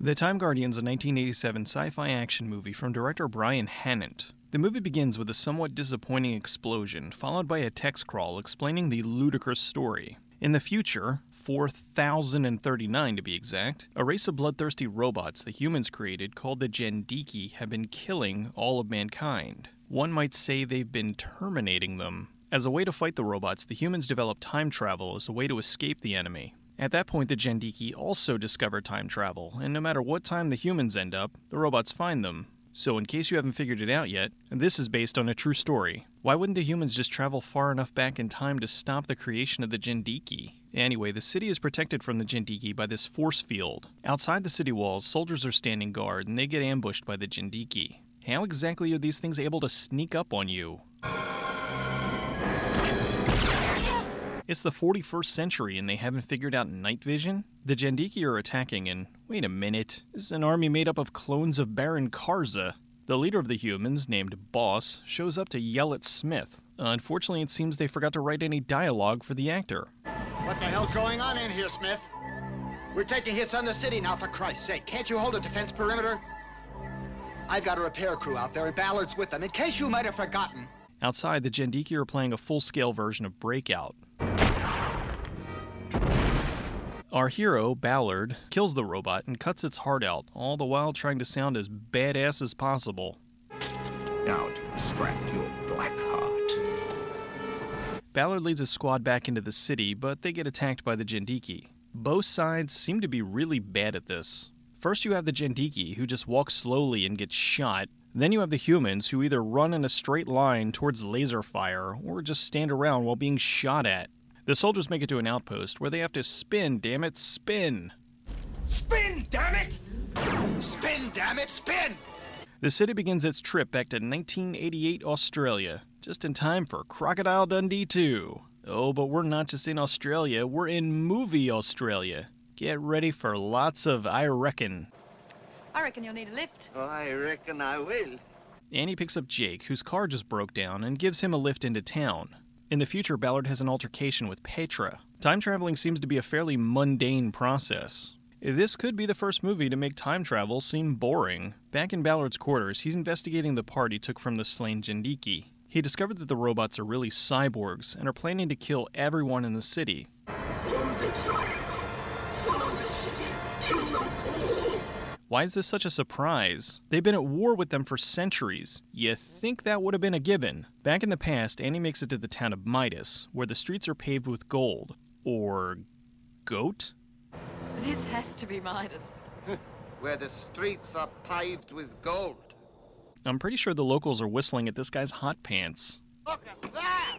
The Time Guardian's a 1987 sci-fi action movie from director Brian Hannant. The movie begins with a somewhat disappointing explosion, followed by a text crawl explaining the ludicrous story. In the future, 4039 to be exact, a race of bloodthirsty robots the humans created called the Jendiki have been killing all of mankind. One might say they've been terminating them. As a way to fight the robots, the humans developed time travel as a way to escape the enemy. At that point, the Jendiki also discover time travel, and no matter what time the humans end up, the robots find them. So in case you haven't figured it out yet, this is based on a true story. Why wouldn't the humans just travel far enough back in time to stop the creation of the Jendiki? Anyway, the city is protected from the Jendiki by this force field. Outside the city walls, soldiers are standing guard, and they get ambushed by the Jendiki. How exactly are these things able to sneak up on you? It's the 41st century and they haven't figured out night vision? The Jendiki are attacking and, wait a minute, this is an army made up of clones of Baron Karza. The leader of the humans, named Boss, shows up to yell at Smith. Unfortunately, it seems they forgot to write any dialogue for the actor. What the hell's going on in here, Smith? We're taking hits on the city now, for Christ's sake. Can't you hold a defense perimeter? I've got a repair crew out there and Ballard's with them, in case you might have forgotten. Outside, the Jendiki are playing a full-scale version of Breakout. Our hero, Ballard, kills the robot and cuts its heart out, all the while trying to sound as badass as possible. Now to extract your black heart. Ballard leads his squad back into the city, but they get attacked by the Jendiki. Both sides seem to be really bad at this. First you have the Jendiki, who just walk slowly and get shot. Then you have the humans, who either run in a straight line towards laser fire, or just stand around while being shot at. The soldiers make it to an outpost where they have to spin, damn it, spin! Spin, damn it! Spin, damn it, spin! The city begins its trip back to 1988 Australia, just in time for Crocodile Dundee 2. Oh, but we're not just in Australia, we're in movie Australia. Get ready for lots of I reckon. I reckon you'll need a lift. Oh, I reckon I will. Annie picks up Jake, whose car just broke down, and gives him a lift into town. In the future, Ballard has an altercation with Petra. Time traveling seems to be a fairly mundane process. This could be the first movie to make time travel seem boring. Back in Ballard's quarters, he's investigating the part he took from the slain Jendiki. He discovered that the robots are really cyborgs and are planning to kill everyone in the city. Form the tribe. Follow the city. Kill them all. Why is this such a surprise? They've been at war with them for centuries. You think that would have been a given. Back in the past, Annie makes it to the town of Midas, where the streets are paved with gold. Or goat? This has to be Midas. Where the streets are paved with gold. I'm pretty sure the locals are whistling at this guy's hot pants. Look at that!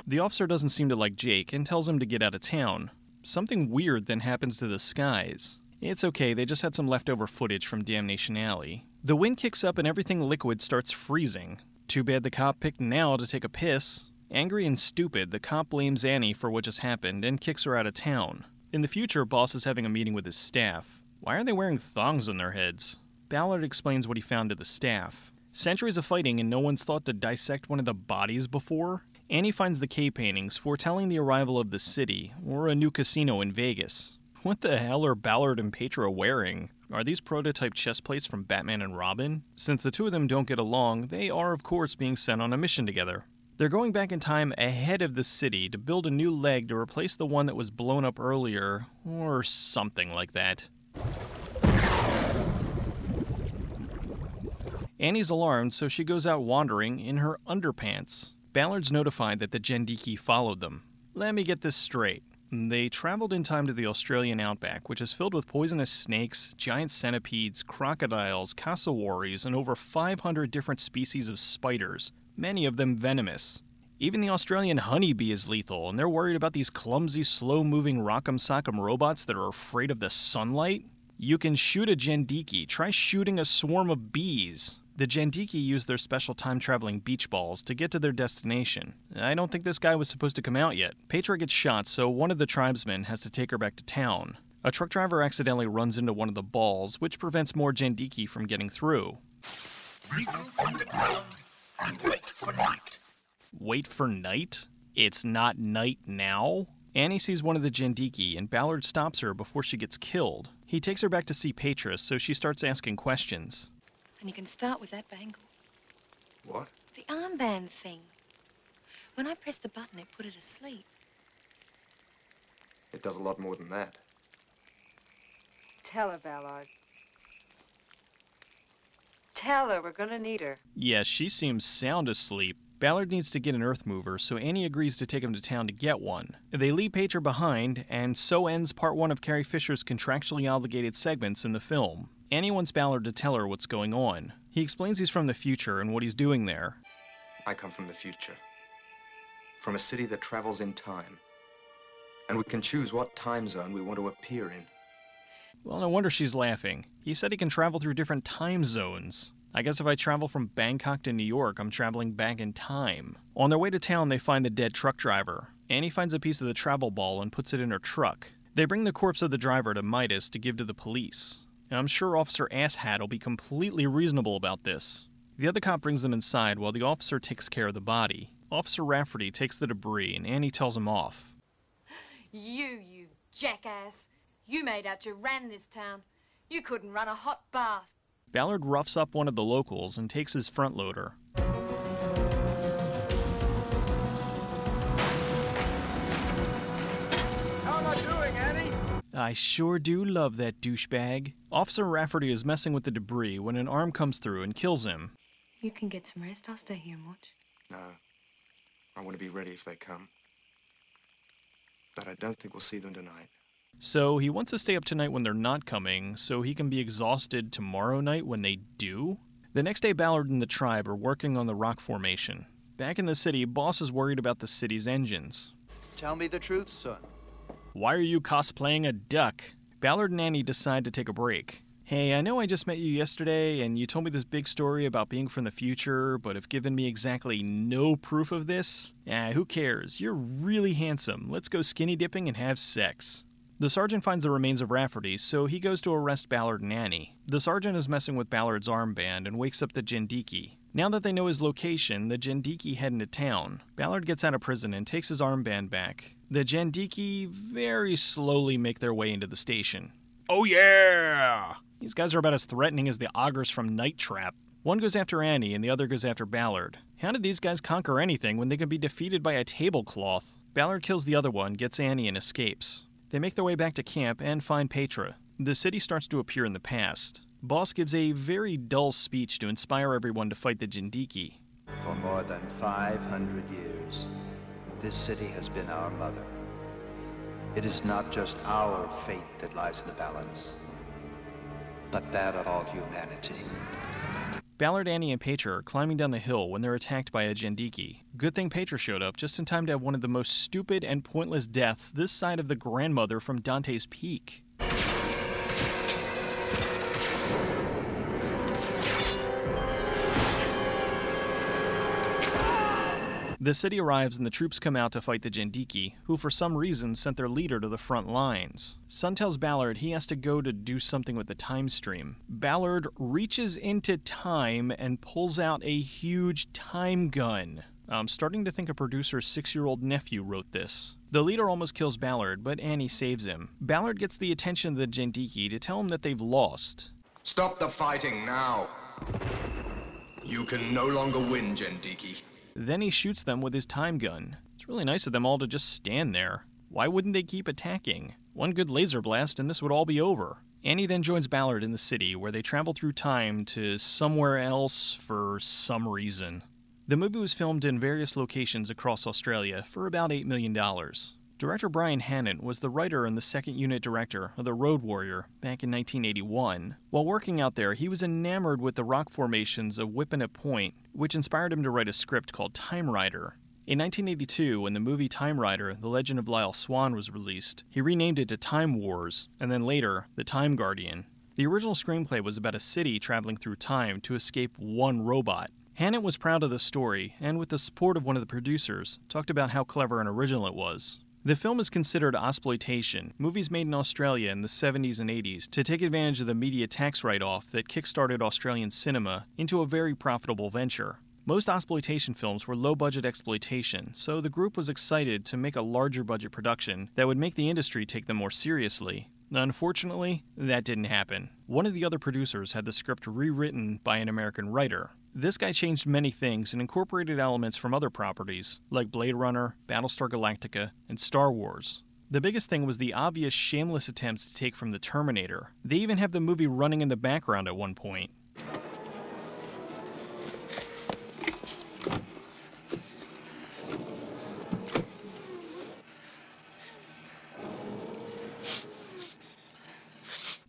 The officer doesn't seem to like Jake and tells him to get out of town. Something weird then happens to the skies. It's okay, they just had some leftover footage from Damnation Alley. The wind kicks up and everything liquid starts freezing. Too bad the cop picked now to take a piss. Angry and stupid, the cop blames Annie for what just happened and kicks her out of town. In the future, Boss is having a meeting with his staff. Why are they wearing thongs on their heads? Ballard explains what he found to the staff. Centuries of fighting and no one's thought to dissect one of the bodies before? Annie finds the cave paintings foretelling the arrival of the city, or a new casino in Vegas. What the hell are Ballard and Petra wearing? Are these prototype chest plates from Batman and Robin? Since the two of them don't get along, they are of course being sent on a mission together. They're going back in time ahead of the city to build a new leg to replace the one that was blown up earlier, or something like that. Annie's alarmed, so she goes out wandering in her underpants. Ballard's notified that the Jendiki followed them. Let me get this straight. They traveled in time to the Australian outback, which is filled with poisonous snakes, giant centipedes, crocodiles, cassowaries, and over 500 different species of spiders, many of them venomous. Even the Australian honeybee is lethal, and they're worried about these clumsy, slow-moving rock'em sock'em robots that are afraid of the sunlight? You can shoot a Jendiki. Try shooting a swarm of bees. The Jendiki use their special time-traveling beach balls to get to their destination. I don't think this guy was supposed to come out yet. Petra gets shot, so one of the tribesmen has to take her back to town. A truck driver accidentally runs into one of the balls, which prevents more Jendiki from getting through. Regroup on the ground and wait for night. Wait for night? It's not night now? Annie sees one of the Jendiki, and Ballard stops her before she gets killed. He takes her back to see Petra, so she starts asking questions. And you can start with that bangle. What? The armband thing. When I pressed the button, it put it asleep. It does a lot more than that. Tell her, Ballard. Tell her we're gonna need her. Yes, she seems sound asleep. Ballard needs to get an earth mover, so Annie agrees to take him to town to get one. They leave Petra behind, and so ends part 1 of Carrie Fisher's contractually obligated segments in the film. Annie wants Ballard to tell her what's going on. He explains he's from the future and what he's doing there. I come from the future. From a city that travels in time. And we can choose what time zone we want to appear in. Well, no wonder she's laughing. He said he can travel through different time zones. I guess if I travel from Bangkok to New York, I'm traveling back in time. On their way to town, they find the dead truck driver. Annie finds a piece of the travel ball and puts it in her truck. They bring the corpse of the driver to Midas to give to the police. And I'm sure Officer Asshat will be completely reasonable about this. The other cop brings them inside while the officer takes care of the body. Officer Rafferty takes the debris and Annie tells him off. You jackass. You made out you ran this town. You couldn't run a hot bath. Ballard roughs up one of the locals and takes his front loader. How am I doing, Annie? I sure do love that douchebag. Officer Rafferty is messing with the debris when an arm comes through and kills him. You can get some rest. I'll stay here and watch. No. I want to be ready if they come. But I don't think we'll see them tonight. So he wants to stay up tonight when they're not coming, so he can be exhausted tomorrow night when they do? The next day, Ballard and the tribe are working on the rock formation. Back in the city, Boss is worried about the city's engines. Tell me the truth, son. Why are you cosplaying a duck? Ballard and Annie decide to take a break. Hey, I know I just met you yesterday, and you told me this big story about being from the future, but have given me exactly no proof of this? Who cares? You're really handsome. Let's go skinny dipping and have sex. The sergeant finds the remains of Rafferty, so he goes to arrest Ballard and Annie. The sergeant is messing with Ballard's armband and wakes up the Jendiki. Now that they know his location, the Jendiki head into town. Ballard gets out of prison and takes his armband back. The Jendiki very slowly make their way into the station. Oh yeah! These guys are about as threatening as the augurs from Night Trap. One goes after Annie and the other goes after Ballard. How did these guys conquer anything when they can be defeated by a tablecloth? Ballard kills the other one, gets Annie, and escapes. They make their way back to camp and find Petra. The city starts to appear in the past. Boss gives a very dull speech to inspire everyone to fight the Jendiki. For more than 500 years, this city has been our mother. It is not just our fate that lies in the balance, but that of all humanity. Ballard, Annie, and Petra are climbing down the hill when they're attacked by a Jendiki. Good thing Petra showed up just in time to have one of the most stupid and pointless deaths this side of the grandmother from Dante's Peak. The city arrives and the troops come out to fight the Jendiki, who for some reason sent their leader to the front lines. Sun tells Ballard he has to go to do something with the time stream. Ballard reaches into time and pulls out a huge time gun. I'm starting to think a producer's 6-year-old nephew wrote this. The leader almost kills Ballard, but Annie saves him. Ballard gets the attention of the Jendiki to tell him that they've lost. Stop the fighting now! You can no longer win, Jendiki. Then he shoots them with his time gun. It's really nice of them all to just stand there. Why wouldn't they keep attacking? One good laser blast and this would all be over. Annie then joins Ballard in the city, where they travel through time to somewhere else for some reason. The movie was filmed in various locations across Australia for about $8 million. Director Brian Hannant was the writer and the second unit director of The Road Warrior back in 1981. While working out there, he was enamored with the rock formations of Whippinut Point, which inspired him to write a script called Time Rider. In 1982, when the movie Time Rider, The Legend of Lyle Swan was released, he renamed it to Time Wars, and then later, The Time Guardian. The original screenplay was about a city traveling through time to escape one robot. Hannant was proud of the story, and with the support of one of the producers, talked about how clever and original it was. The film is considered ozploitation, movies made in Australia in the 70s and 80s to take advantage of the media tax write-off that kickstarted Australian cinema into a very profitable venture. Most ozploitation films were low-budget exploitation, so the group was excited to make a larger-budget production that would make the industry take them more seriously. Unfortunately, that didn't happen. One of the other producers had the script rewritten by an American writer. This guy changed many things and incorporated elements from other properties, like Blade Runner, Battlestar Galactica, and Star Wars. The biggest thing was the obvious shameless attempts to take from the Terminator. They even have the movie running in the background at one point.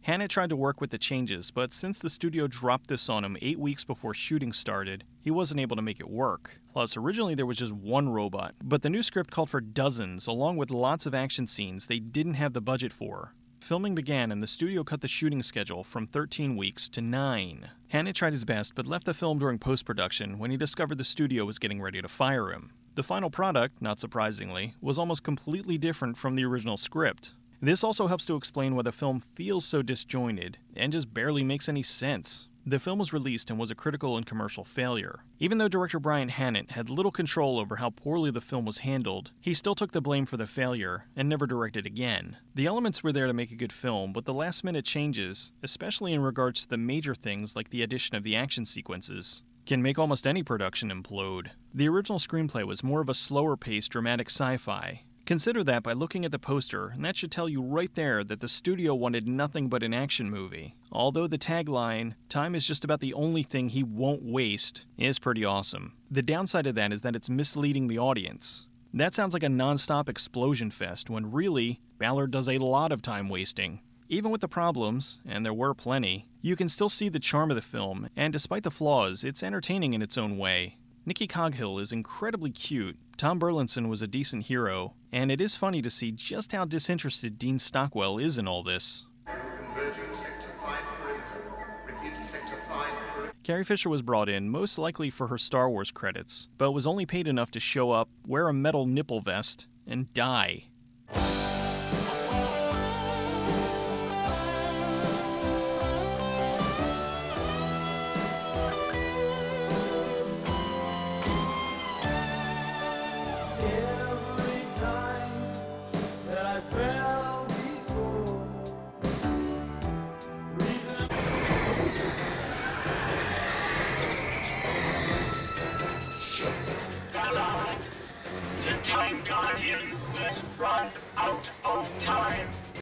Hannett tried to work with the changes, but since the studio dropped this on him 8 weeks before shooting started, he wasn't able to make it work. Plus, originally there was just one robot, but the new script called for dozens, along with lots of action scenes they didn't have the budget for. Filming began and the studio cut the shooting schedule from 13 weeks to 9. Hannett tried his best, but left the film during post-production when he discovered the studio was getting ready to fire him. The final product, not surprisingly, was almost completely different from the original script. This also helps to explain why the film feels so disjointed and just barely makes any sense. The film was released and was a critical and commercial failure. Even though director Brian Hannett had little control over how poorly the film was handled, he still took the blame for the failure and never directed again. The elements were there to make a good film, but the last-minute changes, especially in regards to the major things like the addition of the action sequences, can make almost any production implode. The original screenplay was more of a slower-paced, dramatic sci-fi. Consider that by looking at the poster, and that should tell you right there that the studio wanted nothing but an action movie. Although the tagline, "Time is just about the only thing he won't waste," is pretty awesome. The downside of that is that it's misleading the audience. That sounds like a non-stop explosion fest, when really, Ballard does a lot of time wasting. Even with the problems, and there were plenty, you can still see the charm of the film, and despite the flaws, it's entertaining in its own way. Nikki Coghill is incredibly cute, Tom Burlinson was a decent hero, and it is funny to see just how disinterested Dean Stockwell is in all this. Carrie Fisher was brought in, most likely for her Star Wars credits, but was only paid enough to show up, wear a metal nipple vest, and die. Time Guardian who has run out of time.